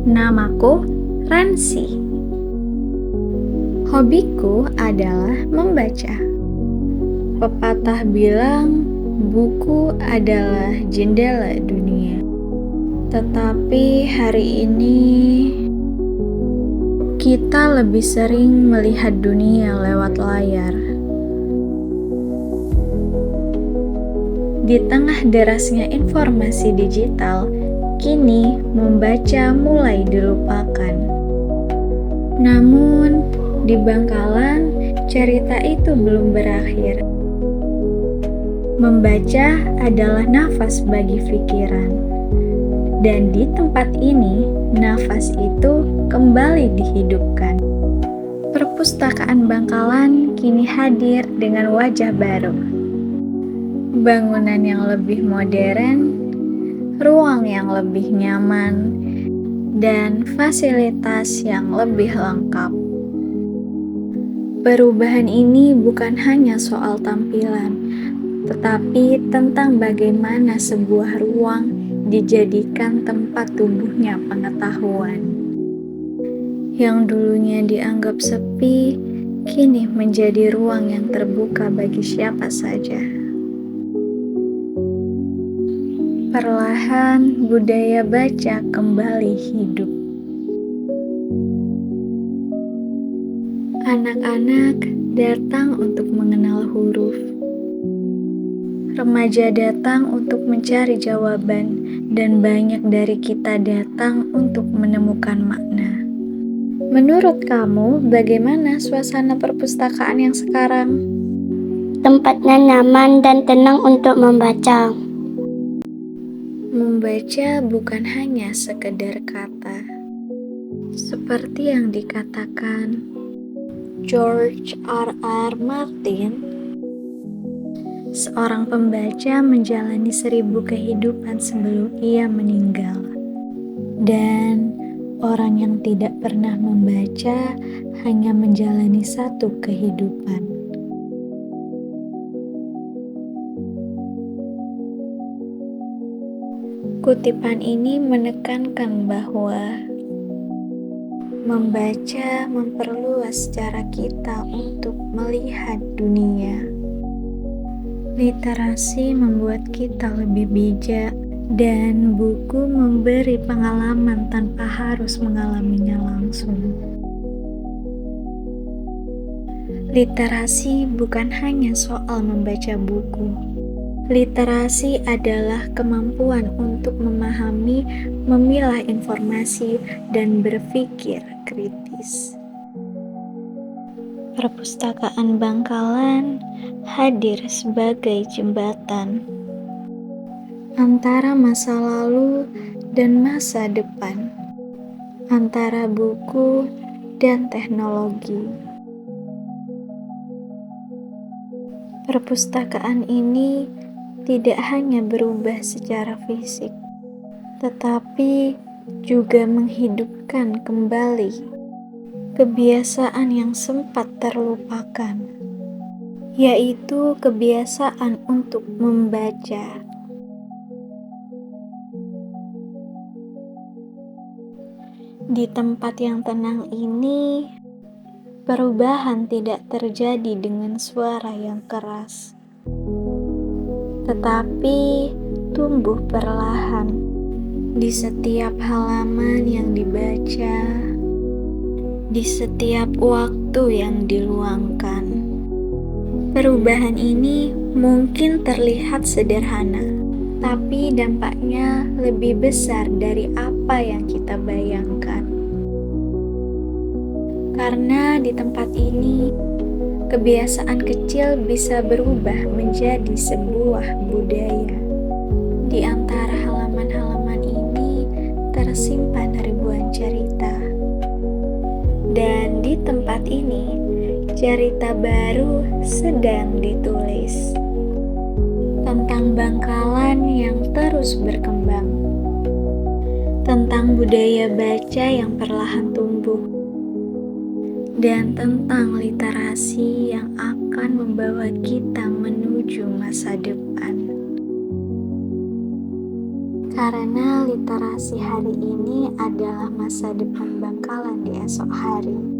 Namaku Ransi. Hobiku adalah membaca. Pepatah bilang, buku adalah jendela dunia. Tetapi hari ini, kita lebih sering melihat dunia lewat layar. Di tengah derasnya informasi digital, kini membaca mulai dilupakan. Namun, di Bangkalan, cerita itu belum berakhir. Membaca adalah nafas bagi pikiran. Dan di tempat ini, nafas itu kembali dihidupkan. Perpustakaan Bangkalan kini hadir dengan wajah baru. Bangunan yang lebih modern, ruang yang lebih nyaman, dan fasilitas yang lebih lengkap. Perubahan ini bukan hanya soal tampilan, tetapi tentang bagaimana sebuah ruang dijadikan tempat tumbuhnya pengetahuan. Yang dulunya dianggap sepi, kini menjadi ruang yang terbuka bagi siapa saja. Perlahan, budaya baca kembali hidup. Anak-anak datang untuk mengenal huruf. Remaja datang untuk mencari jawaban, dan banyak dari kita datang untuk menemukan makna. Menurut kamu, bagaimana suasana perpustakaan yang sekarang? Tempatnya nyaman dan tenang untuk membaca. Membaca bukan hanya sekedar kata. Seperti yang dikatakan George R.R. Martin, seorang pembaca menjalani 1000 kehidupan sebelum ia meninggal. Dan orang yang tidak pernah membaca hanya menjalani 1 kehidupan. Kutipan ini menekankan bahwa membaca memperluas cara kita untuk melihat dunia. Literasi membuat kita lebih bijak, dan buku memberi pengalaman tanpa harus mengalaminya langsung. Literasi bukan hanya soal membaca buku. Literasi adalah kemampuan untuk memahami, memilah informasi, dan berpikir kritis. Perpustakaan Bangkalan hadir sebagai jembatan antara masa lalu dan masa depan, antara buku dan teknologi. Perpustakaan ini tidak hanya berubah secara fisik, tetapi juga menghidupkan kembali kebiasaan yang sempat terlupakan, yaitu kebiasaan untuk membaca. Di tempat yang tenang ini, perubahan tidak terjadi dengan suara yang keras, tetapi tumbuh perlahan di setiap halaman yang dibaca, di setiap waktu yang diluangkan. Perubahan ini mungkin terlihat sederhana, tapi dampaknya lebih besar dari apa yang kita bayangkan. Karena di tempat ini, kebiasaan kecil bisa berubah menjadi sebuah budaya. Di antara halaman-halaman ini tersimpan ribuan cerita. Dan di tempat ini, cerita baru sedang ditulis. Tentang Bangkalan yang terus berkembang. Tentang budaya baca yang perlahan tumbuh. Dan tentang literasi yang akan membawa kita menuju masa depan. Karena literasi hari ini adalah masa depan bangkalan di esok hari.